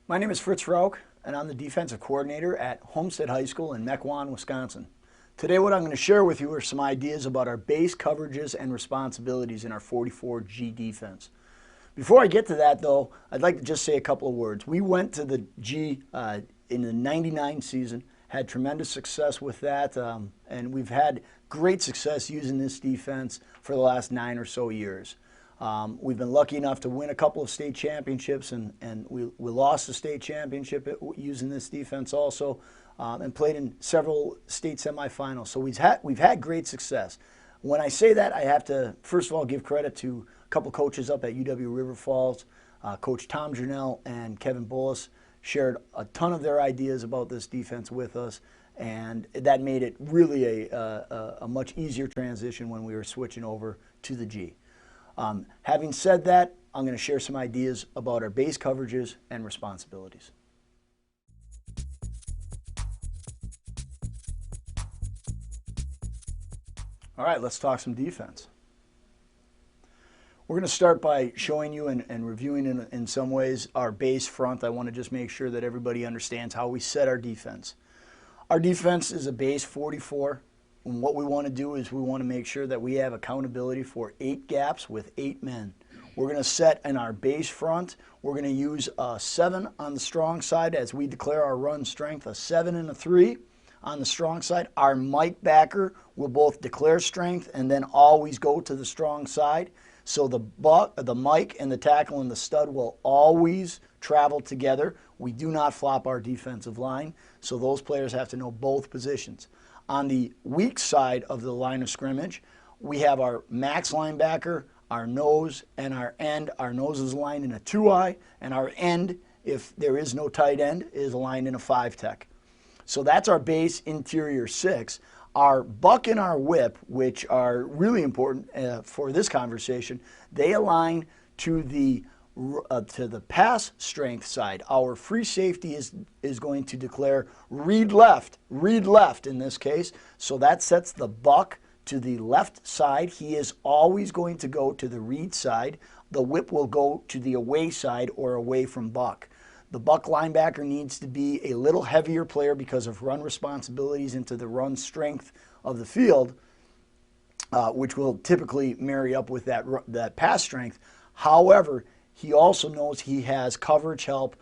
My name is Fritz Rauch, and I'm the defensive coordinator at Homestead High School in Mequon, Wisconsin. Today what I'm going to share with you are some ideas about our base coverages and responsibilities in our 44G defense. Before I get to that though, I'd like to just say a couple of words. We went to the G in the '99 season, had tremendous success with that, and we've had great success using this defense for the last 9 or so years. We've been lucky enough to win a couple of state championships, and we lost the state championship using this defense also, and played in several state semifinals. So we've had great success. When I say that, I have to first of all give credit to a couple coaches up at UW River Falls. Coach Tom Janelle and Kevin Bullis shared a ton of their ideas about this defense with us, and that made it really a much easier transition when we were switching over to the G. Having said that, I'm going to share some ideas about our base coverages and responsibilities. All right, let's talk some defense. We're going to start by showing you and reviewing in some ways our base front. I want to just make sure that everybody understands how we set our defense. Our defense is a base 44. And what we want to do is we want to make sure that we have accountability for 8 gaps with 8 men. We're going to set in our base front, we're going to use a 7 on the strong side as we declare our run strength, a 7 and a 3 on the strong side. Our Mike backer will both declare strength and then always go to the strong side. So the Mike and the tackle and the stud will always travel together. We do not flop our defensive line, so those players have to know both positions. On the weak side of the line of scrimmage, we have our max linebacker, our nose, and our end. Our nose is aligned in a 2-eye, and our end, if there is no tight end, is aligned in a 5-tech. So that's our base interior 6. Our buck and our whip, which are really important for this conversation, they align to the pass strength side. Our free safety is going to declare read left in this case. So that sets the buck to the left side. He is always going to go to the read side. The whip will go to the away side or away from buck. The buck linebacker needs to be a little heavier player because of run responsibilities into the run strength of the field, which will typically marry up with that pass strength. However, he also knows he has coverage help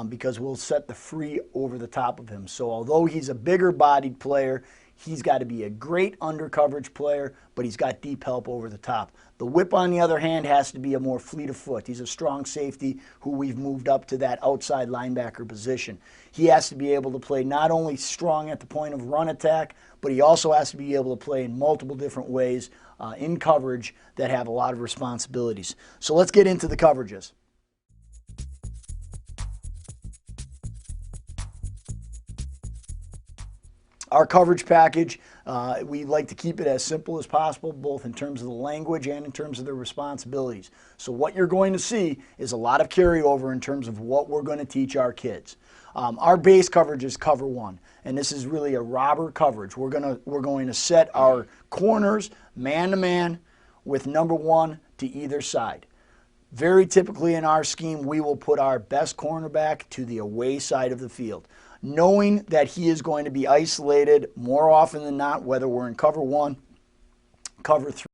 because we'll set the free over the top of him. So although he's a bigger bodied player, he's got to be a great under coverage player, but he's got deep help over the top. The whip, on the other hand, has to be a more fleet of foot. He's a strong safety who we've moved up to that outside linebacker position. He has to be able to play not only strong at the point of run attack, but he also has to be able to play in multiple different ways in coverage that have a lot of responsibilities. So let's get into the coverages. Our coverage package, we like to keep it as simple as possible, both in terms of the language and in terms of the responsibilities. So what you're going to see is a lot of carryover in terms of what we're going to teach our kids. Our base coverage is cover 1, and this is really a robber coverage. We're going to set our corners man-to-man with number 1 to either side. Very typically in our scheme, we will put our best cornerback to the away side of the field, knowing that he is going to be isolated more often than not, whether we're in cover 1, cover 3,